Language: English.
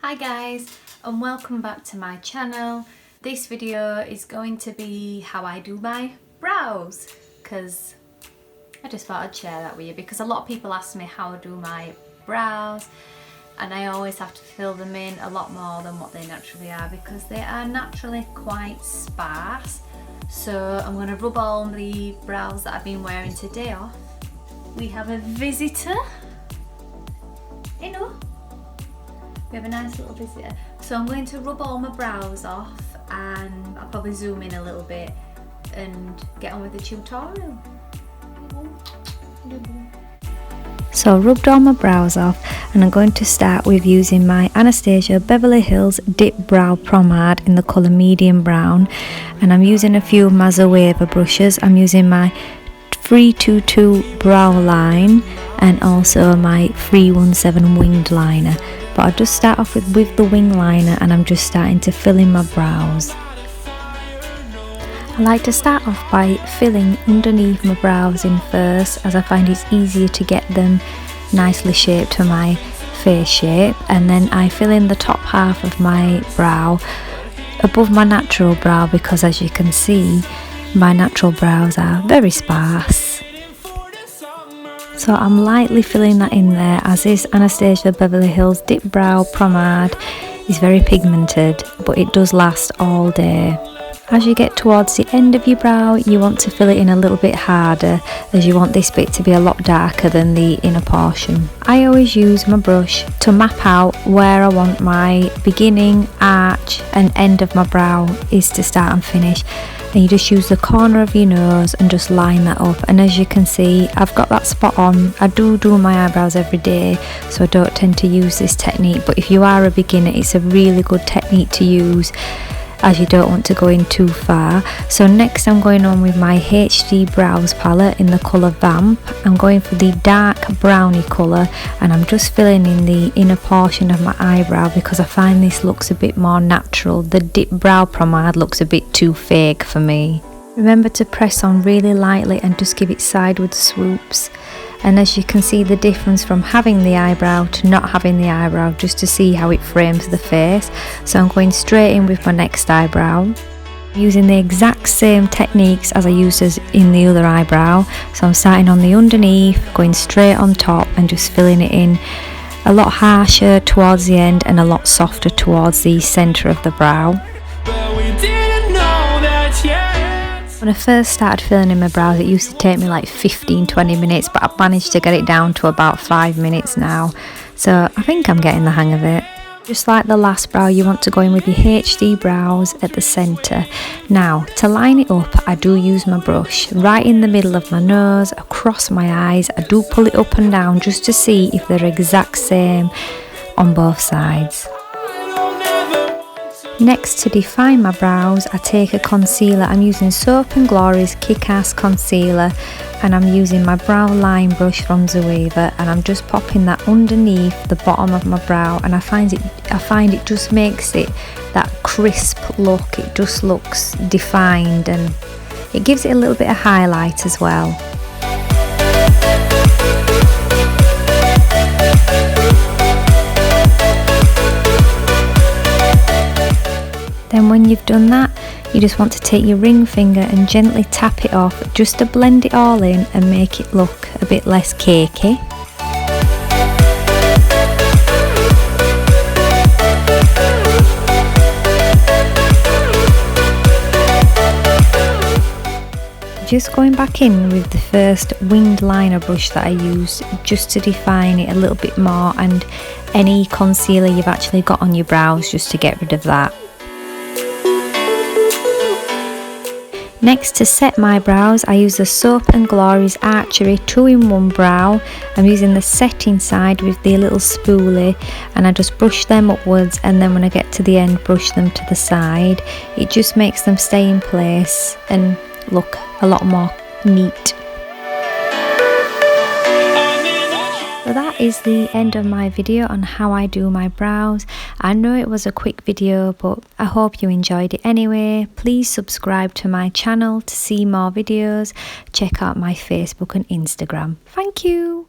Hi guys, and welcome back to my channel. This video is going to be how I do my brows, because I just thought I'd share that with you, because a lot of people ask me how I do my brows and I always have to fill them in a lot more than what they naturally are, because they are naturally quite sparse. So I'm going to rub all the brows that I've been wearing today off. We have a visitor. Hello. We have a nice little visitor. So I'm going to rub all my brows off and I'll probably zoom in a little bit and get on with the tutorial. So I rubbed all my brows off and I'm going to start with using my Anastasia Beverly Hills Dip Brow Pomade in the colour medium brown, and I'm using a few of my Zoeva brushes. I'm using my 322 brow line and also my 317 winged liner, but I'll just start off with the wing liner and I'm just starting to fill in my brows. I like to start off by filling underneath my brows in first, as I find it's easier to get them nicely shaped to my face shape, and then I fill in the top half of my brow above my natural brow, because as you can see my natural brows are very sparse. So I'm lightly filling that in there, as this Anastasia Beverly Hills Dip Brow Pomade is very pigmented, but it does last all day. As you get towards the end of your brow, you want to fill it in a little bit harder, as you want this bit to be a lot darker than the inner portion. I always use my brush to map out where I want my beginning, arch and end of my brow is to start and finish. And you just use the corner of your nose and just line that up, and as you can see I've got that spot on. I do my eyebrows every day, so I don't tend to use this technique, but if you are a beginner it's a really good technique to use, as you don't want to go in too far. So next I'm going on with my HD Brows palette in the colour Vamp. I'm going for the dark browny colour and I'm just filling in the inner portion of my eyebrow, because I find this looks a bit more natural. The Dip Brow Pomade looks a bit too fake for me. Remember to press on really lightly and just give it sideward swoops. And as you can see the difference from having the eyebrow to not having the eyebrow, just to see how it frames the face. So I'm going straight in with my next eyebrow, using the exact same techniques as I used in the other eyebrow. So I'm starting on the underneath, going straight on top and just filling it in a lot harsher towards the end and a lot softer towards the centre of the brow. When I first started filling in my brows, it used to take me like 15-20 minutes, but I've managed to get it down to about 5 minutes now. So I think I'm getting the hang of it. Just like the last brow, you want to go in with your HD brows at the centre. Now, to line it up, I do use my brush right in the middle of my nose, across my eyes. I do pull it up and down just to see if they're exact same on both sides. Next, to define my brows, I take a concealer. I'm using Soap & Glory's Kick-Ass Concealer, and I'm using my brow line brush from Zoeva, and I'm just popping that underneath the bottom of my brow, and I find it just makes it that crisp look. It just looks defined and it gives it a little bit of highlight as well. Then when you've done that, you just want to take your ring finger and gently tap it off, just to blend it all in and make it look a bit less cakey. Just going back in with the first winged liner brush that I used, just to define it a little bit more, and any concealer you've actually got on your brows, just to get rid of that. Next, to set my brows, I use the Soap & Glory's Archery 2-in-1 brow. I'm using the setting side with the little spoolie, and I just brush them upwards, and then when I get to the end, brush them to the side. It just makes them stay in place and look a lot more neat. So that is the end of my video on how I do my brows. I know it was a quick video, but I hope you enjoyed it anyway. Please subscribe to my channel to see more videos. Check out my Facebook and Instagram. Thank you.